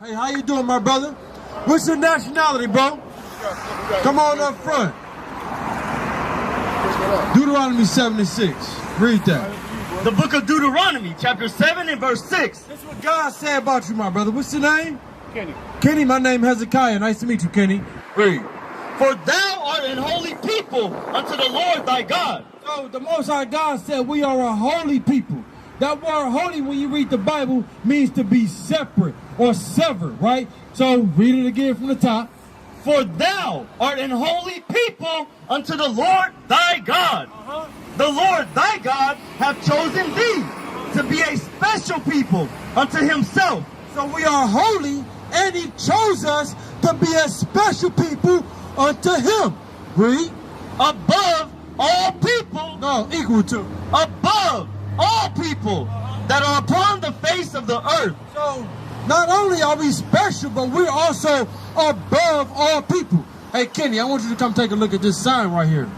Hey, how you doing, my brother? What's your nationality, bro? Come on up front. Deuteronomy 76. Read that. The book of Deuteronomy, chapter 7 and verse 6. That's what God said about you, my brother. What's your name? Kenny. Kenny, my name Hezekiah. Nice to meet you, Kenny. Read. For thou art an holy people unto the Lord thy God. So the Most High God said we are a holy people. That word holy, when you read the Bible, means to be separate or severed, right? So read it again from the top. For thou art an holy people unto the Lord thy God. The Lord thy God hath chosen thee to be a special people unto himself. So we are holy, and he chose us to be a special people unto him. Read. Above all people. No, equal to. Above all people that are upon the face of the earth. So not only are we special, but we're also above all people. Hey, Kenny, I want you to come take a look at this sign right here.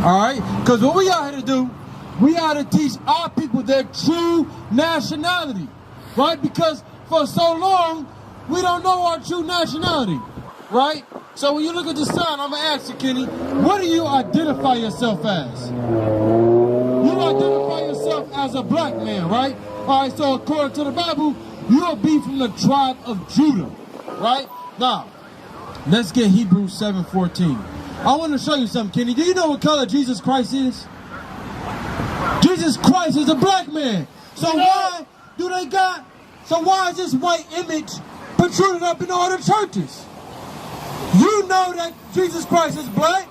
All right? Because what we out here to do, we ought to teach our people their true nationality. Right? Because for so long, we don't know our true nationality. Right? So when you look at this sign, I'm going to ask you, Kenny, what do you identify yourself as? You identify yourself as a black man, right? All right, so according to the Bible, you'll be from the tribe of Judah, right? Now, let's get Hebrews 7:14. I want to show you something, Kenny. Do you know what color Jesus Christ is? Jesus Christ is a black man. So why is this white image protruding up in all the churches? You know that Jesus Christ is black,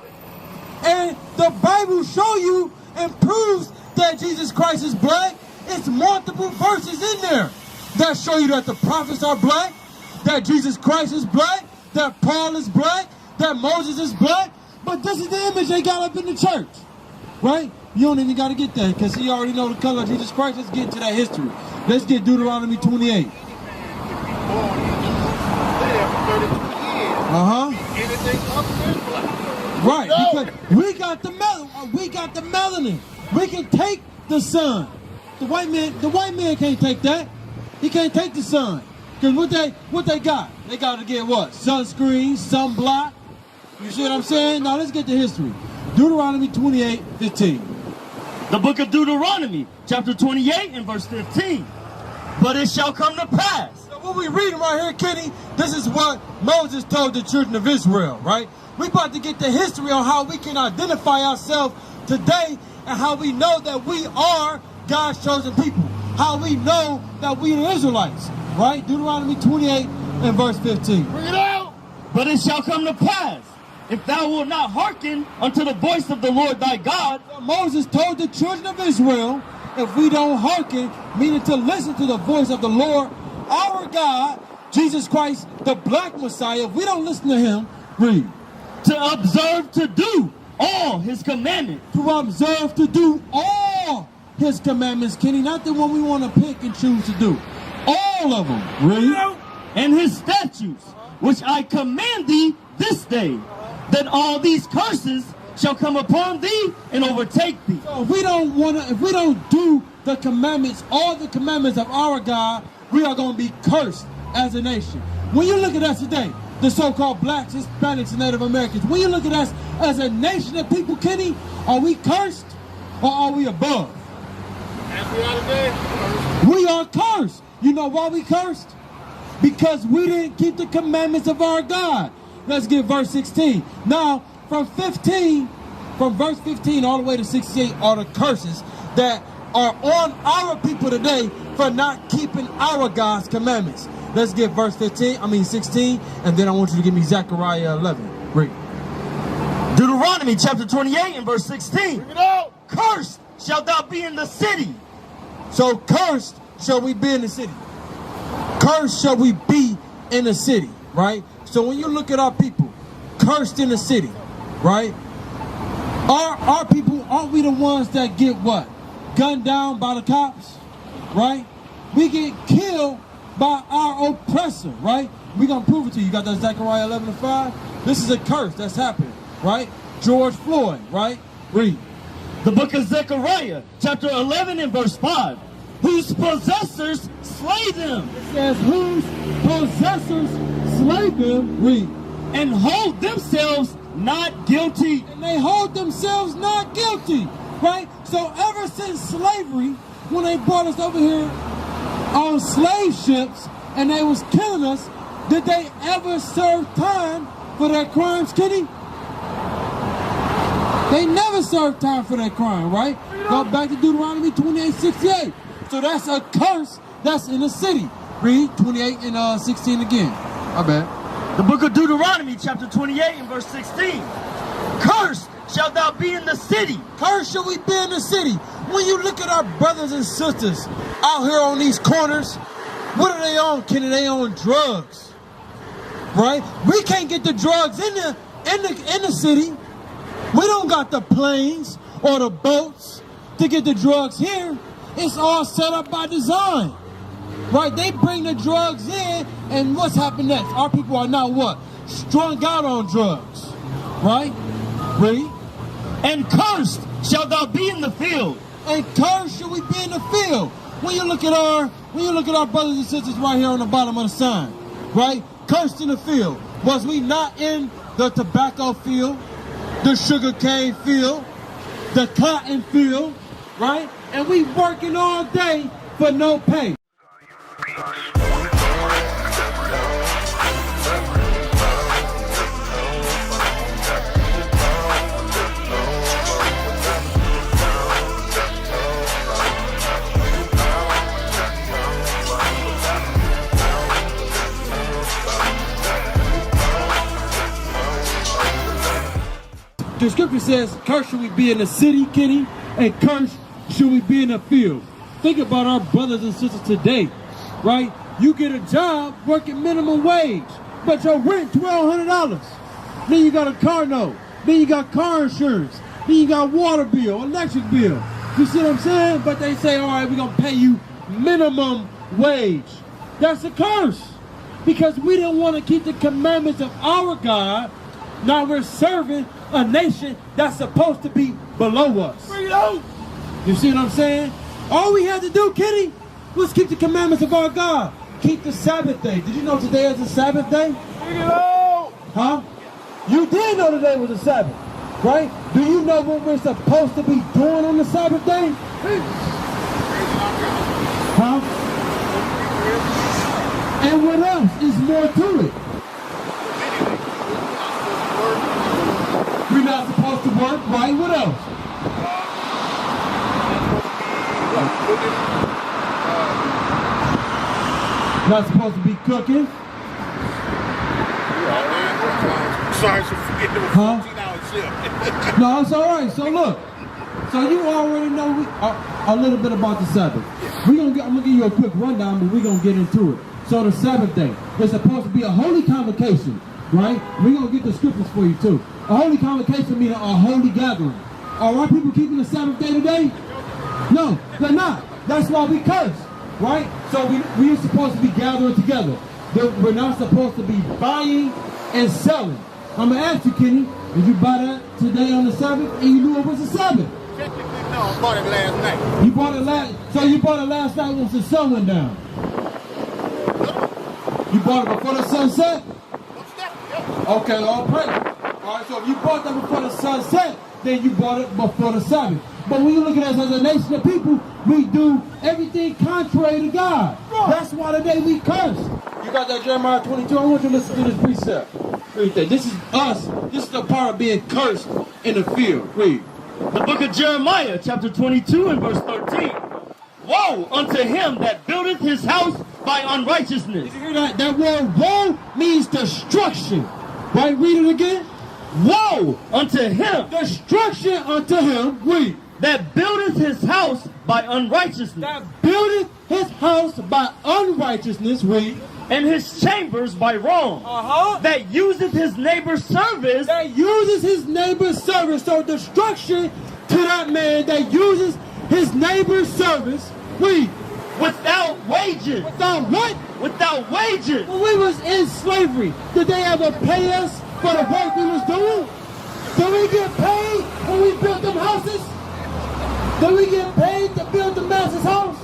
and the Bible show you and proves that Jesus Christ is black. It's multiple verses in there that show you that the prophets are black, that Jesus Christ is black, that Paul is black, that Moses is black. But this is the image they got up in the church, right? You don't even got to get that because you already know the color of Jesus Christ. Let's get into that history. Let's get Deuteronomy 28. Right, because we got the melanin. We can take the sun. The white man can't take that. He can't take the sun. Because what they got? They got to get what? Sunscreen, sunblock. You see what I'm saying? Now let's get to history. Deuteronomy 28:15. The book of Deuteronomy, chapter 28 and verse 15. But it shall come to pass. So what we reading right here, Kenny, this is what Moses told the children of Israel, right? We about to get the history on how we can identify ourselves today and how we know that we are God's chosen people. How we know that we are Israelites, right? Deuteronomy 28 and verse 15. Bring it out. But it shall come to pass, if thou wilt not hearken unto the voice of the Lord thy God. Moses told the children of Israel, if we don't hearken, meaning to listen to the voice of the Lord, our God, Jesus Christ, the black Messiah, if we don't listen to him, read. To observe to do all his commandments. To observe to do all his commandments, Kenny, not the one we want to pick and choose to do. All of them. Read. And his statutes, which I command thee this day, that all these curses shall come upon thee and overtake thee. So if we don't do the commandments, all the commandments of our God, we are going to be cursed as a nation. When you look at us today, the so-called blacks, Hispanics, and Native Americans, when you look at us as a nation of people, Kenny, are we cursed or are we above? We are cursed. You know why we cursed? Because we didn't keep the commandments of our God. Let's get verse 16. Now, from verse 15 all the way to 68 are the curses that are on our people today for not keeping our God's commandments. Let's get verse 16, and then I want you to give me Zechariah 11. Read. Deuteronomy chapter 28 and verse 16. Bring it out. Cursed shalt thou be in the city. So cursed shall we be in the city. Cursed shall we be in the city, right? So when you look at our people, cursed in the city, right? Our people, aren't we the ones that get what? Gunned down by the cops, right? We get killed by our oppressor, right? We're going to prove it to you. You got that Zechariah 11 and 5? This is a curse that's happening, right? George Floyd, right? Read. The book of Zechariah, chapter 11 and verse 5. whose possessors slay them. It says, whose possessors slay them, read, And hold themselves not guilty. and they hold themselves not guilty, right? So ever since slavery, when they brought us over here on slave ships and they was killing us, did they ever serve time for their crimes, Kenny? They never served time for that crime, right? Go back to Deuteronomy 28:68. So that's a curse that's in the city. Read 28 and 16 again. My bad. The book of Deuteronomy, chapter 28 and verse 16. Cursed shalt thou be in the city. Cursed shall we be in the city. When you look at our brothers and sisters out here on these corners, what are they on, Kenny? They on drugs, right? We can't get the drugs in the city. We don't got the planes or the boats to get the drugs here. It's all set up by design, right? They bring the drugs in, and what's happened next? Our people are now what? Strung out on drugs, right? Read. And cursed shalt thou be in the field. And cursed should we be in the field. When you look at our brothers and sisters right here on the bottom of the sign, right? Cursed in the field. Was we not in the tobacco field, the sugar cane field, the cotton field, right? And we working all day for no pay. The scripture says, cursed should we be in the city, Kenny, and cursed should we be in the field. Think about our brothers and sisters today, right? You get a job working minimum wage, but your rent $1,200. Then you got a car note. Then you got car insurance. Then you got water bill, electric bill. You see what I'm saying? But they say, all right, we're going to pay you minimum wage. That's a curse, because we didn't want to keep the commandments of our God. Now we're serving a nation that's supposed to be below us. You see what I'm saying? All we had to do, Kenny, was keep the commandments of our God. Keep the Sabbath day. Did you know today is the Sabbath day? Huh? You did know today was a Sabbath, right? Do you know what we're supposed to be doing on the Sabbath day? Huh? And what else is more to it? We're not supposed to work, right? What else? Not supposed to be cooking. Sorry for forgetting the 14-hour shift. No, it's all right. So look, so you already know a little bit about the Sabbath. I'm gonna give you a quick rundown, but we're gonna get into it. So the Sabbath day is supposed to be a holy convocation, right? We're gonna get the scriptures for you too. A holy convocation means a holy gathering. Are our people keeping the Sabbath day today? No, they're not. That's why we curse, right? So we're supposed to be gathering together. We're not supposed to be buying and selling. I'm going to ask you, Kenny, did you buy that today on the Sabbath and you knew it was a Sabbath? Technically, no. I bought it last night. You bought it last night once the sun went down. You bought it before the sunset? Okay, all right. All right, so if you bought that before the sunset, then you bought it before the Sabbath. But when you look at us as a nation of people, we do everything contrary to God. That's why today we curse. You got that Jeremiah 22? I want you to listen to this precept. Read that. This is us. This is the part of being cursed in the field. Read. The book of Jeremiah, chapter 22 and verse 13. Woe unto him that buildeth his house by unrighteousness. Did you hear that? That word woe means destruction. Right? Read it again. Woe unto him. Destruction unto him. Read. That buildeth his house by unrighteousness. That buildeth his house by unrighteousness. Read. And his chambers by wrong. That useth his neighbor's service. That uses his neighbor's service. So destruction to that man that uses his neighbor's service. Read. Without wages. Without what? Without wages. When we was in slavery, did they ever pay us for the work we was doing? Did we get paid when we built them houses? Did we get paid to build the master's house?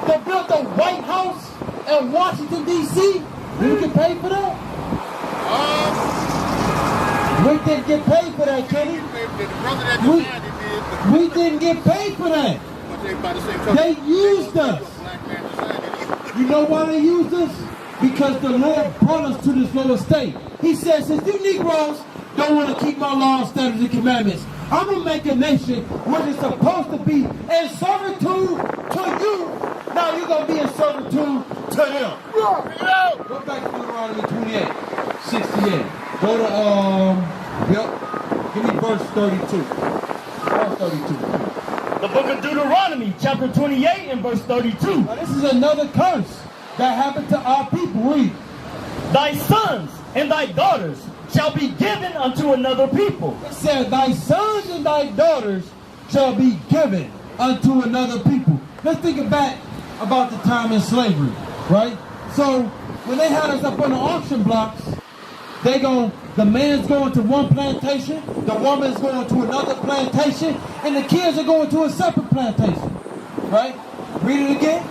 that built the White House in Washington, D.C.? Did we get paid for that? We didn't get paid for that, Kenny. We didn't get paid for that. They used us. You know why they used us? Because the Lord brought us to this little state. He says, since you Negroes don't want to keep my laws, statutes, and commandments, I'm going to make a nation which is supposed to be in servitude to you. Now you're going to be in servitude to them. Go back to Deuteronomy 28, 68. Go to, give me verse 32. Verse 32. The book of Deuteronomy, chapter 28 and verse 32. Now this is another curse that happened to our people. Read. Thy sons and thy daughters shall be given unto another people. It said, thy sons and thy daughters shall be given unto another people. Let's think back about the time in slavery, right? So when they had us up on the auction blocks, the man's going to one plantation, the woman's going to another plantation, and the kids are going to a separate plantation, right? Read it again.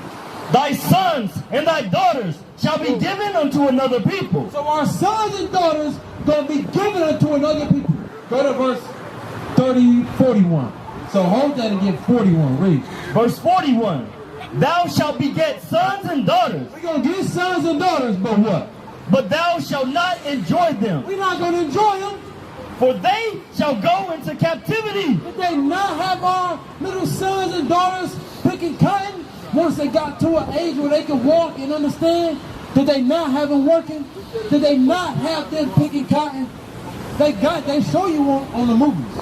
Thy sons and thy daughters shall be given unto another people. So our sons and daughters going to be given unto another people. Go to verse 41. So hold that and get 41. Read. Verse 41. Thou shalt beget sons and daughters. We're going to get sons and daughters, but what? But thou shalt not enjoy them. We're not going to enjoy them. For they shall go into captivity. Did they not have our little sons and daughters picking cotton once they got to an age where they could walk and understand? Did they not have them working? Did they not have them picking cotton? They show you on the movies.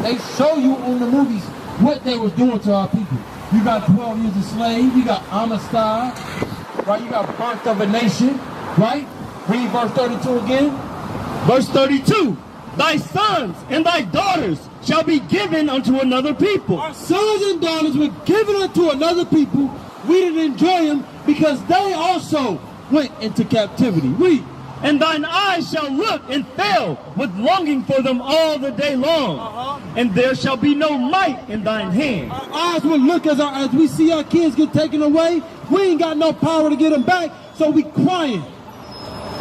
They show you on the movies what they was doing to our people. You got 12 years a slave. You got Amistad. Right? You got birth of a nation. Right? Read verse 32 again. Verse 32. Thy sons and thy daughters shall be given unto another people. Our sons and daughters were given unto another people. We didn't enjoy them because they also went into captivity. Read. And thine eyes shall look and fail with longing for them all the day long. And there shall be no might in thine hand. Our eyes will look as we see our kids get taken away. We ain't got no power to get them back, so we crying.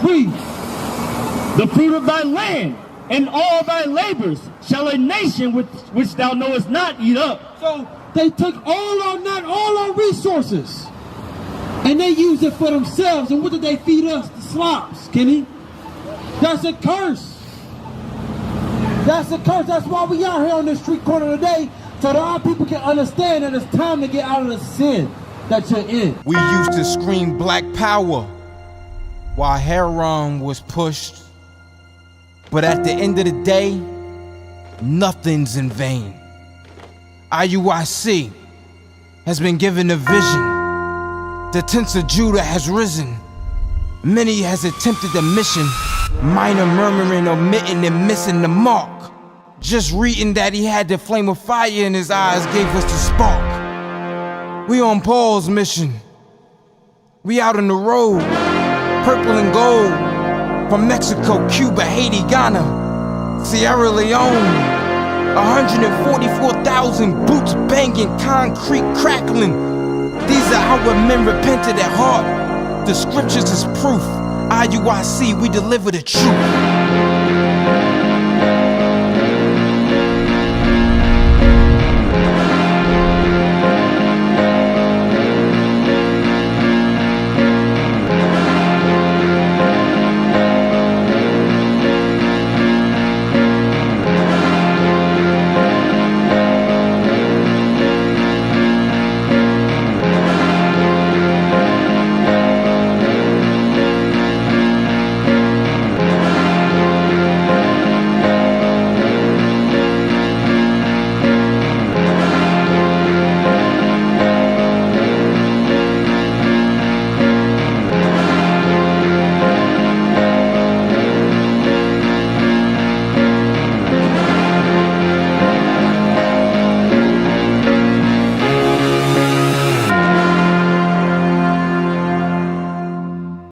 Read. The fruit of thy land and all thy labors shall a nation which thou knowest not eat up. So they took all our resources, and they used it for themselves. And what did they feed us? The slops, Kenny. That's a curse. That's a curse. That's why we out here on this street corner today, so that our people can understand that it's time to get out of the sin that you're in. We used to scream black power while heroin was pushed. But at the end of the day, nothing's in vain. IUIC has been given a vision. The tents of Judah has risen. Many has attempted the mission, minor murmuring, omitting, and missing the mark. Just reading that he had the flame of fire in his eyes gave us the spark. We on Paul's mission. We out on the road, purple and gold. From Mexico, Cuba, Haiti, Ghana, Sierra Leone. 144,000 boots banging, concrete crackling. These are our men repented at heart. The scriptures is proof. IUIC, we deliver the truth.